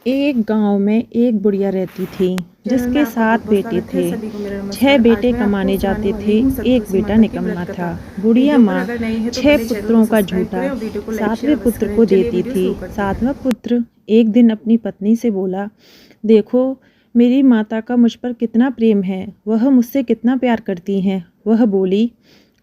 एक गांव में एक बुढ़िया रहती थी चैनल में जिसके आपका 7 बहुत-बहुत बेटे स्वागत है। थे। सभी को मेरा 6 नमस्कार। आज बेटे मैं आपको कमाने सुनाने जाते वाली थे, हूँ एक संतोषी बेटा माता की निकम्मा व्रत था। कथा। बुढ़िया वीडियो पर माँ अगर नए हैं तो 6 पहले चैनल को पुत्रों का सब्सक्राइब झूठा करें और वीडियो को लाइक शेयर 7वें अवश्य पुत्र करें। को चलिए देती वीडियो थी। शुरू करते हैं। 7वां पुत्र एक दिन अपनी पत्नी से बोला, देखो मेरी माता का मुझ पर कितना प्रेम है, वह मुझसे कितना प्यार करती हैं। वह बोली,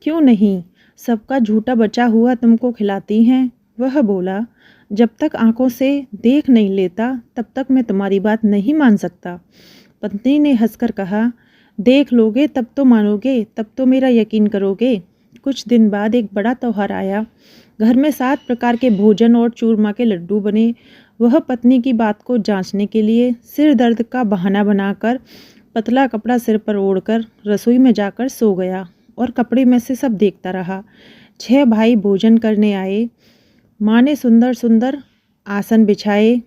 क्यों नहीं, सबका झूठा बचा हुआ तुमको खिलाती हैं। वह बोला, जब तक आंखों से देख नहीं लेता तब तक मैं तुम्हारी बात नहीं मान सकता। पत्नी ने हंसकर कहा, देख लोगे तब तो मानोगे, तब तो मेरा यकीन करोगे। कुछ दिन बाद एक बड़ा त्योहार आया। घर में 7 प्रकार के भोजन और चूरमा के लड्डू बने। वह पत्नी की बात को जांचने के लिए सिर दर्द का बहाना बनाकर पतला कपड़ा सिर पर ओढ़कर रसोई में जाकर सो गया और कपड़े में से सब देखता रहा। 6 भाई भोजन करने आए। माँ ने सुंदर सुंदर आसन बिछाए,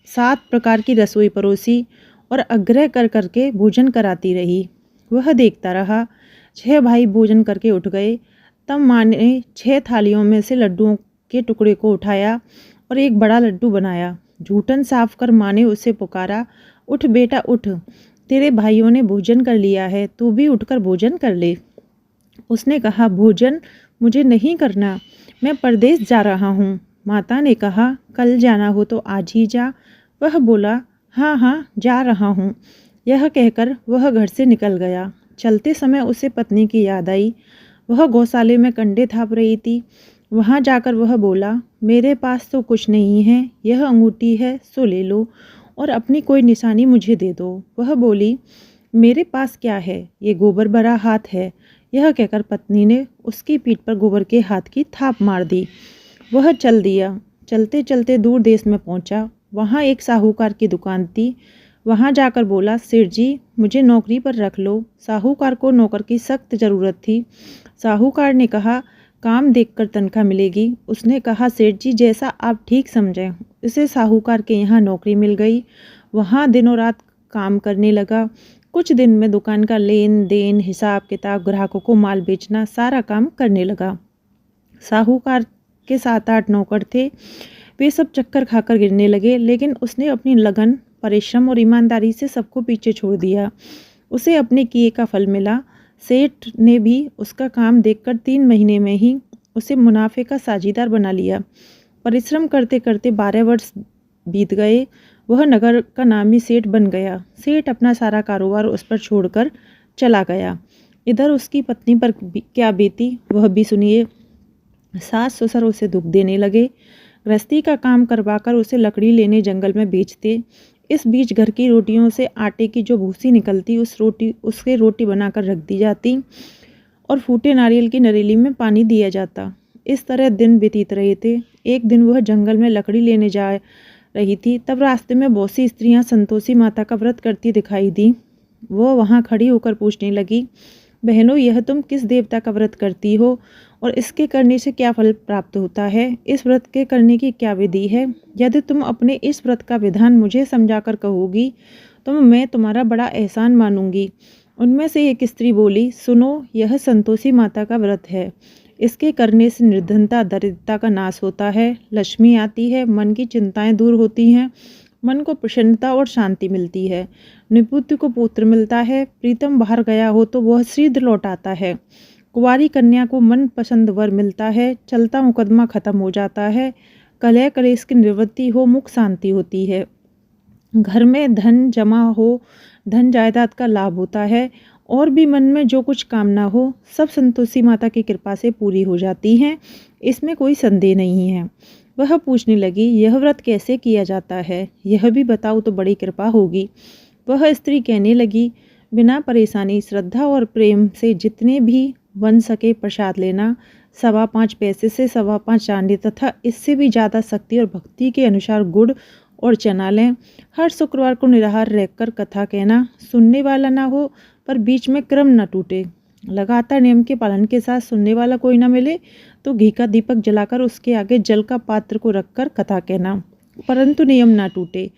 7 प्रकार की रसोई परोसी और आग्रह कर करके भोजन कराती रही। वह देखता रहा। 6 भाई भोजन करके उठ गए। तब माँ ने 6 थालियों में से लड्डुओं के टुकड़े को उठाया और एक बड़ा लड्डू बनाया। जूठन साफ कर माँ ने उसे पुकारा, उठ बेटा उठ, तेरे भाइयों ने भोजन कर लिया है, तू भी उठकर भोजन कर ले। उसने कहा, भोजन मुझे नहीं करना, मैं परदेश जा रहा हूँ। माता ने कहा, कल जाना हो तो आज ही जा। वह बोला, हाँ हाँ जा रहा हूँ। यह कहकर वह घर से निकल गया। चलते समय उसे पत्नी की याद आई। वह गौशाले में कंडे थाप रही थी। वहाँ जाकर वह बोला, मेरे पास तो कुछ नहीं है, यह अंगूठी है सो ले लो और अपनी कोई निशानी मुझे दे दो। वह बोली, मेरे पास क्या है, ये गोबर भरा हाथ है। यह कहकर पत्नी ने उसकी पीठ पर गोबर के हाथ की थाप मार दी। वह चल दिया। चलते चलते दूर देश में पहुंचा। वहां एक साहूकार की दुकान थी। वहां जाकर बोला, सेठ जी मुझे नौकरी पर रख लो। साहूकार को नौकर की सख्त ज़रूरत थी। साहूकार ने कहा, काम देखकर तनख्वाह मिलेगी। उसने कहा, सेठ जी जैसा आप ठीक समझें। उसे साहूकार के यहाँ नौकरी मिल गई। वहाँ दिनों रात काम करने लगा। कुछ दिन में दुकान का लेन देन, हिसाब किताब, ग्राहकों को माल बेचना, सारा काम करने लगा। साहूकार के 7-8 नौकर थे। वे सब चक्कर खाकर गिरने लगे, लेकिन उसने अपनी लगन, परिश्रम और ईमानदारी से सबको पीछे छोड़ दिया। उसे अपने किए का फल मिला। सेठ ने भी उसका काम देखकर 3 महीने में ही उसे मुनाफे का साझीदार बना लिया। परिश्रम करते करते 12 वर्ष बीत गए। वह नगर का नामी सेठ बन गया। सेठ अपना सारा कारोबार उस पर छोड़कर चला गया। इधर उसकी पत्नी पर क्या बीती वह भी सुनिए। सास ससुर उसे दुख देने लगे। गृहस्थी का काम करवाकर उसे लकड़ी लेने जंगल में बेचते। इस बीच घर की रोटियों से आटे की जो भूसी निकलती उससे रोटी बनाकर रख दी जाती और फूटे नारियल की नरेली में पानी दिया जाता। इस तरह दिन व्यतीत रहे थे। एक दिन वह जंगल में लकड़ी लेने जा रही थी, तब रास्ते में बहुत सी स्त्रियां संतोषी माता का व्रत करती दिखाई दी। वो वहां खड़ी होकर पूछने लगी, बहनों यह तुम किस देवता का व्रत करती हो और इसके करने से क्या फल प्राप्त होता है? इस व्रत के करने की क्या विधि है? यदि तुम अपने इस व्रत का विधान मुझे समझाकर कहोगी तो मैं तुम्हारा बड़ा एहसान मानूंगी। उनमें से एक स्त्री बोली, सुनो, यह संतोषी माता का व्रत है। इसके करने से निर्धनता, दरिद्रता का नाश होता है, लक्ष्मी आती है, मन की चिंताएं दूर होती हैं, मन को प्रसन्नता और शांति मिलती है, निपुत्र को पुत्र मिलता है, प्रीतम बाहर गया हो तो वह शीघ्र लौट आता है, कुंवारी कन्या को मन पसंद वर मिलता है, चलता मुकदमा खत्म हो जाता है, कलह कलेश की निवृत्ति हो, मुख शांति होती है, घर में धन जमा हो, धन जायदाद का लाभ होता है और भी मन में जो कुछ कामना हो सब संतोषी माता की कृपा से पूरी हो जाती हैं। इसमें कोई संदेह नहीं है। वह पूछने लगी, यह व्रत कैसे किया जाता है? यह भी बताओ तो बड़ी कृपा होगी। वह स्त्री कहने लगी, बिना परेशानी, श्रद्धा और प्रेम से जितने भी बन सके प्रसाद लेना, 5.25 पैसे से 5.25 चांदी तथा इससे भी ज़्यादा शक्ति और भक्ति के अनुसार गुड़ और चना लें। हर शुक्रवार को निराहार रहकर कथा कहना, सुनने वाला ना हो पर बीच में क्रम न टूटे। लगातार नियम के पालन के साथ सुनने वाला कोई ना मिले तो घी का दीपक जलाकर उसके आगे जल का पात्र को रखकर कथा कहना, परंतु नियम ना टूटे।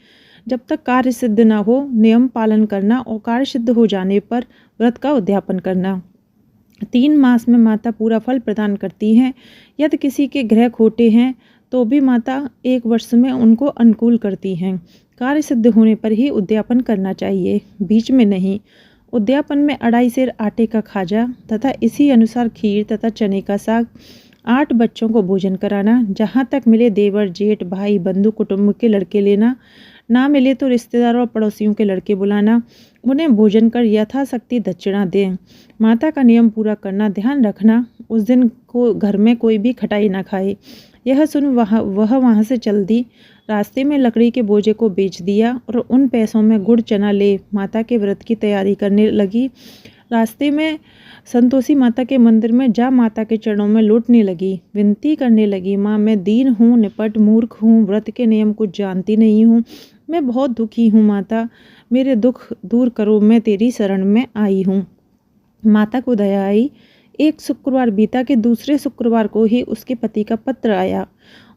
जब तक कार्य सिद्ध न हो नियम पालन करना और कार्य सिद्ध हो जाने पर व्रत का उद्यापन करना। 3 मास में माता पूरा फल प्रदान करती हैं। यदि किसी के ग्रह खोटे हैं तो भी माता 1 वर्ष में उनको अनुकूल करती हैं। कार्य सिद्ध होने पर ही उद्यापन करना चाहिए, बीच में नहीं। उद्यापन में 2.5 सेर आटे का खाजा तथा इसी अनुसार खीर तथा चने का साग, 8 बच्चों को भोजन कराना, जहाँ तक मिले देवर जेठ भाई बंधु कुटुंब के लड़के लेना, ना मिले तो रिश्तेदारों और पड़ोसियों के लड़के बुलाना, उन्हें भोजन कर यथाशक्ति दक्षिणा दें। माता का नियम पूरा करना, ध्यान रखना उस दिन को घर में कोई भी खटाई ना खाए। यह सुन वह वहाँ से चल दी। रास्ते में लकड़ी के बोझे को बेच दिया और उन पैसों में गुड़ चना ले माता के व्रत की तैयारी करने लगी। रास्ते में संतोषी माता के मंदिर में जा माता के चरणों में लौटने लगी, विनती करने लगी, माँ मैं दीन हूँ, निपट मूर्ख हूँ, व्रत के नियम कुछ जानती नहीं हूँ, मैं बहुत दुखी हूँ माता, मेरे दुख दूर करो, मैं तेरी शरण में आई हूँ। माता को दया आई। एक शुक्रवार बीता कि दूसरे शुक्रवार को ही उसके पति का पत्र आया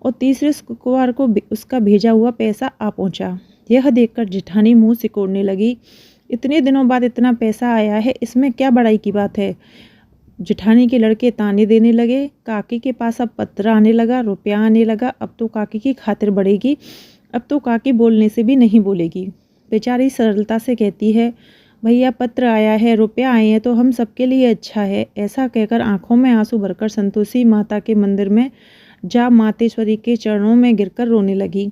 और तीसरे शुक्रवार को उसका भेजा हुआ पैसा आ पहुँचा। यह देखकर जेठानी मुँह सिकोड़ने लगी। इतने दिनों बाद इतना पैसा आया है, इसमें क्या बड़ाई की बात है। जेठानी के लड़के ताने देने लगे। काकी के पास अब पत्र आने लगा, रुपया आने लगा। अब तो काकी की खातिर बढ़ेगी, अब तो काकी बोलने से भी नहीं बोलेगी। बेचारी सरलता से कहती है, भैया पत्र आया है, रुपया आए हैं तो हम सबके लिए अच्छा है। ऐसा कहकर आंखों में आंसू भरकर संतोषी माता के मंदिर में जा मातेश्वरी के चरणों में गिरकर रोने लगी।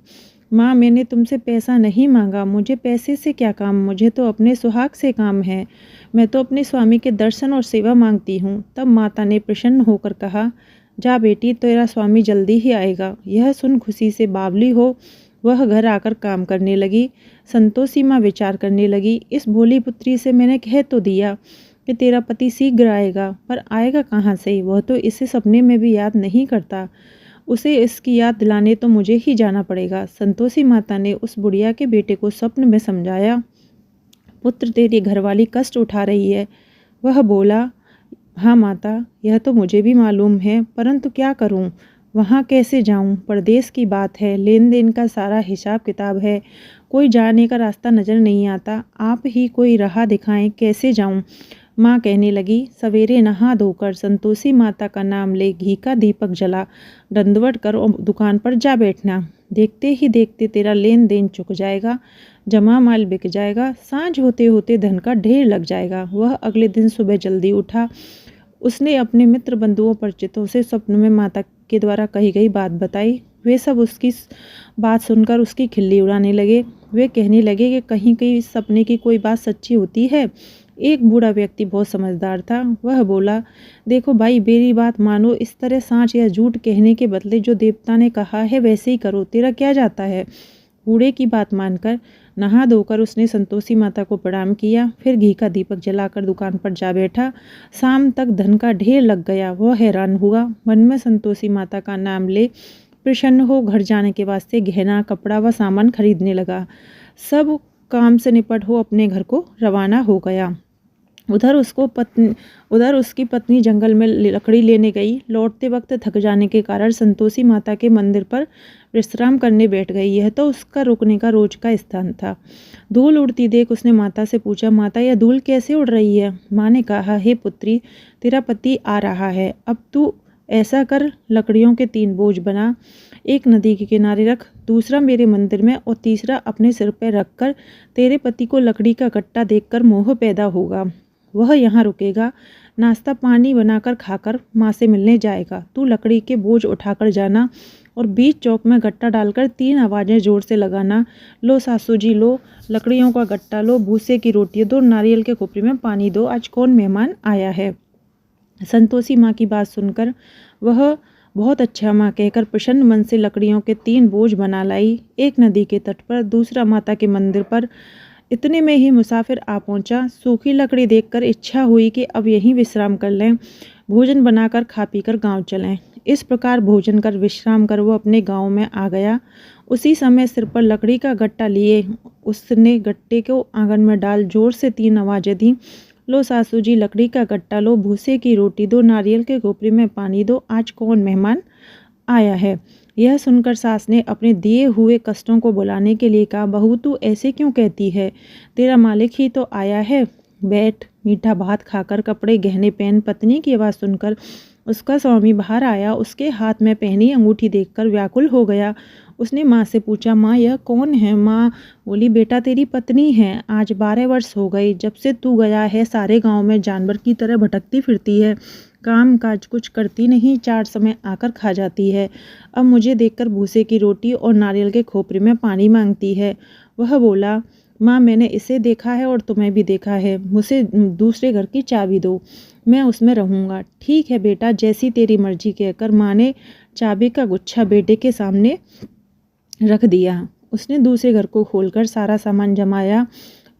माँ मैंने तुमसे पैसा नहीं मांगा, मुझे पैसे से क्या काम, मुझे तो अपने सुहाग से काम है। मैं तो अपने स्वामी के दर्शन और सेवा मांगती हूँ। तब माता ने प्रसन्न होकर कहा, जा बेटी तेरा स्वामी जल्दी ही आएगा। यह सुन खुशी से बावली हो वह घर आकर काम करने लगी। संतोषी माँ विचार करने लगी, इस भोली पुत्री से मैंने कह तो दिया कि तेरा पति शीघ्र आएगा, पर आएगा कहाँ से, वह तो इसे सपने में भी याद नहीं करता। उसे इसकी याद दिलाने तो मुझे ही जाना पड़ेगा। संतोषी माता ने उस बुढ़िया के बेटे को स्वप्न में समझाया, पुत्र तेरी घरवाली कष्ट उठा रही है। वह बोला, हाँ माता यह तो मुझे भी मालूम है, परंतु क्या करूं, वहाँ कैसे जाऊं, परदेश की बात है, लेन देन का सारा हिसाब किताब है, कोई जाने का रास्ता नज़र नहीं आता, आप ही कोई राह दिखाएं, कैसे जाऊं। माँ कहने लगी, सवेरे नहा धोकर संतोषी माता का नाम ले, घी का दीपक जला, दंडवत कर और दुकान पर जा बैठना। देखते ही देखते तेरा लेन देन चुक जाएगा, जमा माल बिक जाएगा, सांझ होते होते धन का ढेर लग जाएगा। वह अगले दिन सुबह जल्दी उठा। उसने अपने मित्र बंधुओं परिचितों से स्वप्न में माता के द्वारा कही गई बात बताई। वे सब उसकी बात सुनकर उसकी खिल्ली उड़ाने लगे। वे कहने लगे कि कहीं कहीं इस सपने की कोई बात सच्ची होती है। एक बूढ़ा व्यक्ति बहुत समझदार था। वह बोला, देखो भाई मेरी बात मानो, इस तरह सांच या झूठ कहने के बदले जो देवता ने कहा है वैसे ही करो, तेरा क्या जाता है। बूढ़े की बात मानकर नहा धोकर उसने संतोषी माता को प्रणाम किया, फिर घी का दीपक जलाकर दुकान पर जा बैठा। शाम तक धन का ढेर लग गया। वह हैरान हुआ, मन में संतोषी माता का नाम ले प्रसन्न हो घर जाने के वास्ते गहना कपड़ा व सामान खरीदने लगा। सब काम से निपट हो अपने घर को रवाना हो गया। उधर उसकी पत्नी जंगल में लकड़ी लेने गई। लौटते वक्त थक जाने के कारण संतोषी माता के मंदिर पर विश्राम करने बैठ गई। यह तो उसका रुकने का रोज का स्थान था। धूल उड़ती देख उसने माता से पूछा, माता यह धूल कैसे उड़ रही है। माँ ने कहा, हे पुत्री तेरा पति आ रहा है, अब तू ऐसा कर, लकड़ियों के 3 बोझ बना, एक नदी के किनारे रख, दूसरा मेरे मंदिर में और तीसरा अपने सिर पर रख कर तेरे पति को लकड़ी का गट्टा देखकर मोह पैदा होगा। वह यहाँ रुकेगा, नाश्ता पानी बनाकर खाकर माँ से मिलने जाएगा। तू लकड़ी के बोझ उठाकर जाना और बीच चौक में गट्टा डालकर 3 आवाज़ें जोर से लगाना, लो सासू जी लो, लकड़ियों का गट्टा लो, भूसे की रोटी दो, नारियल के खोपड़ी में पानी दो, आज कौन मेहमान आया है। संतोषी माँ की बात सुनकर वह बहुत अच्छा माँ कहकर प्रसन्न मन से लकड़ियों के 3 बोझ बना लाई। एक नदी के तट पर, दूसरा माता के मंदिर पर। इतने में ही मुसाफिर आ पहुंचा। सूखी लकड़ी देखकर इच्छा हुई कि अब यहीं विश्राम कर लें, भोजन बनाकर खा पीकर गांव चलें। इस प्रकार भोजन कर विश्राम कर वो अपने गांव में आ गया। उसी समय सिर पर लकड़ी का गट्टा लिए उसने गट्टे को आंगन में डाल जोर से 3 आवाज़ें दी, लो सासू जी लकड़ी का गट्टा लो, भूसे की रोटी दो, नारियल के खोपड़ी में पानी दो, आज कौन मेहमान आया है। यह सुनकर सास ने अपने दिए हुए कष्टों को बुलाने के लिए कहा, बहू तू ऐसे क्यों कहती है, तेरा मालिक ही तो आया है, बैठ मीठा भात खाकर कपड़े गहने पहन। पत्नी की आवाज़ सुनकर उसका स्वामी बाहर आया, उसके हाथ में पहनी अंगूठी देखकर व्याकुल हो गया। उसने माँ से पूछा, माँ यह कौन है? माँ बोली, बेटा तेरी पत्नी है। आज 12 वर्ष हो गए जब से तू गया है। सारे गांव में जानवर की तरह भटकती फिरती है, काम काज कुछ करती नहीं, 4 समय आकर खा जाती है। अब मुझे देखकर भूसे की रोटी और नारियल के खोपरे में पानी मांगती है। वह बोला, माँ मैंने इसे देखा है और तुम्हें भी देखा है, मुझे दूसरे घर की चाबी दो, मैं उसमें रहूँगा। ठीक है बेटा, जैसी तेरी मर्जी, कहकर माँ ने चाबी का गुच्छा बेटे के सामने रख दिया। उसने दूसरे घर को खोलकर सारा सामान जमाया।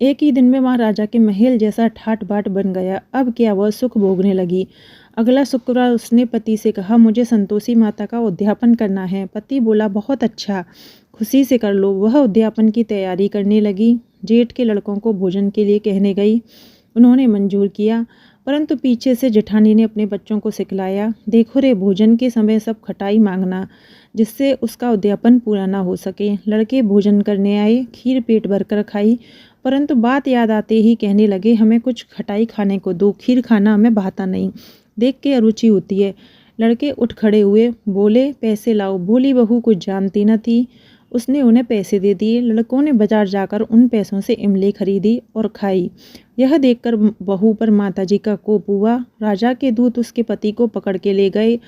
एक ही दिन में वहाँ राजा के महल जैसा ठाट बाट बन गया। अब क्या वह सुख भोगने लगी। अगला शुक्रवार उसने पति से कहा, मुझे संतोषी माता का उद्यापन करना है। पति बोला, बहुत अच्छा, खुशी से कर लो। वह उद्यापन की तैयारी करने लगी। जेठ के लड़कों को भोजन के लिए कहने गई। उन्होंने मंजूर किया, परंतु पीछे से जेठानी ने अपने बच्चों को सिखलाया, देखो रे, भोजन के समय सब खटाई मांगना, जिससे उसका उद्यापन पूरा ना हो सके। लड़के भोजन करने आए, खीर पेट भरकर खाई, परंतु बात याद आते ही कहने लगे, हमें कुछ खटाई खाने को दो, खीर खाना हमें भाता नहीं, देख के अरुचि होती है। लड़के उठ खड़े हुए, बोले, पैसे लाओ। भोली बहू कुछ जानती न थी, उसने उन्हें पैसे दे दिए। लड़कों ने बाजार जाकर उन पैसों से इमली खरीदी और खाई। यह देखकर बहू पर माताजी का कोप हुआ। राजा के दूत उसके पति को पकड़ के ले गए।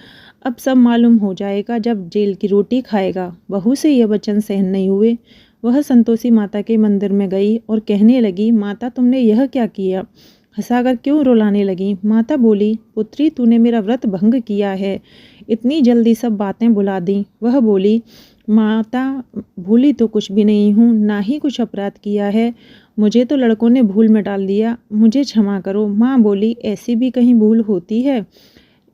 अब सब मालूम हो जाएगा जब जेल की रोटी खाएगा। बहू से यह वचन सहन नहीं हुए। वह संतोषी माता के मंदिर में गई और कहने लगी, माता तुमने यह क्या किया? हंसाकर क्यों रुलाने लगी? माता बोली, पुत्री तूने मेरा व्रत भंग किया है। इतनी जल्दी सब बातें भुला दी। वह बोली, माता भूली तो कुछ भी नहीं हूँ, ना ही कुछ अपराध किया है, मुझे तो लड़कों ने भूल में डाल दिया, मुझे क्षमा करो। माँ बोली, ऐसी भी कहीं भूल होती है?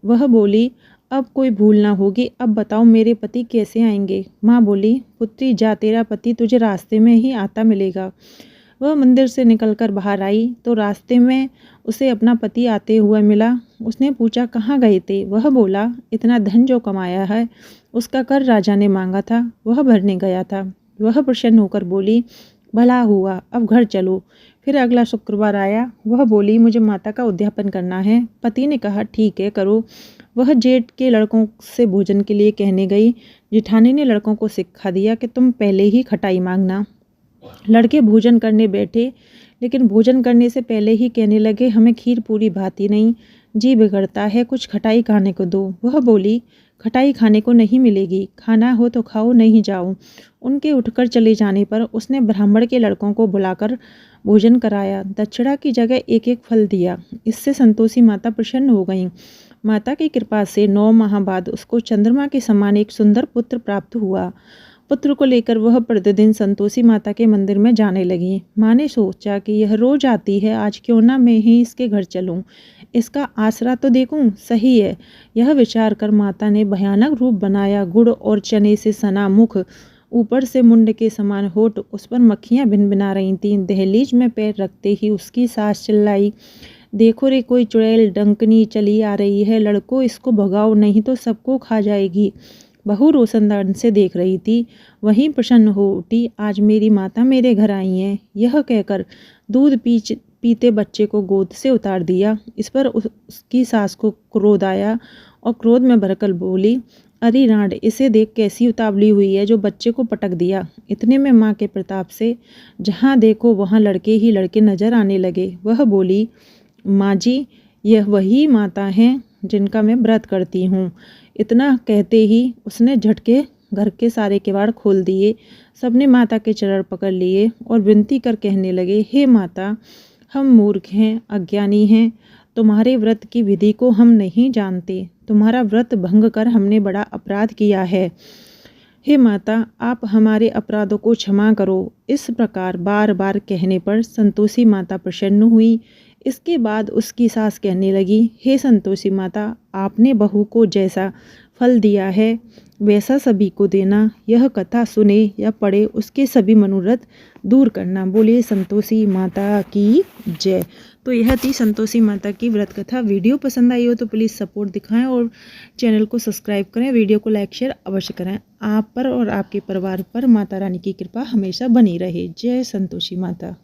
वह बोली, अब कोई भूल ना होगी। अब बताओ मेरे पति कैसे आएंगे? माँ बोली, पुत्री जा, तेरा पति तुझे रास्ते में ही आता मिलेगा। वह मंदिर से निकलकर बाहर आई तो रास्ते में उसे अपना पति आते हुए मिला। उसने पूछा, कहाँ गए थे? वह बोला, इतना धन जो कमाया है उसका कर राजा ने मांगा था, वह भरने गया था। वह प्रसन्न होकर बोली, भला हुआ, अब घर चलो। फिर अगला शुक्रवार आया। वह बोली, मुझे माता का उद्यापन करना है। पति ने कहा, ठीक है करो। वह जेठ के लड़कों से भोजन के लिए कहने गई। जेठानी ने लड़कों को सिखा दिया कि तुम पहले ही खटाई मांगना। लड़के भोजन करने बैठे, लेकिन भोजन करने से पहले ही कहने लगे, हमें खीर पूरी भाती नहीं, जी बिगड़ता है, कुछ खटाई खाने को दो। वह बोली, खटाई खाने को नहीं मिलेगी, खाना हो तो खाओ, नहीं जाओ। उनके उठकर चले जाने पर उसने ब्राह्मण के लड़कों को बुलाकर भोजन कराया। दक्षिणा की जगह एक एक फल दिया। इससे संतोषी माता प्रसन्न हो गईं। माता की कृपा से 9 माह बाद उसको चंद्रमा के समान एक सुंदर पुत्र प्राप्त हुआ। पुत्र को लेकर वह प्रतिदिन संतोषी माता के मंदिर में जाने लगी। माँ ने सोचा कि यह रोज आती है, आज क्यों ना मैं ही इसके घर चलूं, इसका आसरा तो देखूं, सही है। यह विचार कर माता ने भयानक रूप बनाया। गुड़ और चने से सना मुख, ऊपर से मुंड के समान होठ, उस पर मक्खियाँ भिनभिना रही थीं। दहलीज में पैर रखते ही उसकी सास चिल्लाई, देखो रे, कोई चुड़ैल डंकनी चली आ रही है, लड़कों इसको भगाओ, नहीं तो सबको खा जाएगी। बहू रोशनदान से देख रही थी, वहीं प्रसन्न हो उठी, आज मेरी माता मेरे घर आई हैं। यह कहकर दूध पीते बच्चे को गोद से उतार दिया। इस पर उसकी सास को क्रोध आया और क्रोध में भरकर बोली, अरे रांड, इसे देख कैसी उतावली हुई है जो बच्चे को पटक दिया। इतने में माँ के प्रताप से जहाँ देखो वहाँ लड़के ही लड़के नजर आने लगे। वह बोली, माँ जी, यह वही माता हैं जिनका मैं व्रत करती हूँ। इतना कहते ही उसने झटके घर के सारे किवाड़ खोल दिए। सबने माता के चरण पकड़ लिए और विनती कर कहने लगे, हे माता, हम मूर्ख हैं, अज्ञानी हैं, तुम्हारे व्रत की विधि को हम नहीं जानते, तुम्हारा व्रत भंग कर हमने बड़ा अपराध किया है। हे माता, आप हमारे अपराधों को क्षमा करो। इस प्रकार बार बार कहने पर संतोषी माता प्रसन्न हुई। इसके बाद उसकी सास कहने लगी, हे संतोषी माता, आपने बहू को जैसा फल दिया है वैसा सभी को देना। यह कथा सुने या पढ़े उसके सभी मनोरथ दूर करना। बोलिए संतोषी माता की जय। तो यह थी संतोषी माता की व्रत कथा। वीडियो पसंद आई हो तो प्लीज़ सपोर्ट दिखाएं और चैनल को सब्सक्राइब करें। वीडियो को लाइक शेयर अवश्य करें। आप पर और आपके परिवार पर माता रानी की कृपा हमेशा बनी रहे। जय संतोषी माता।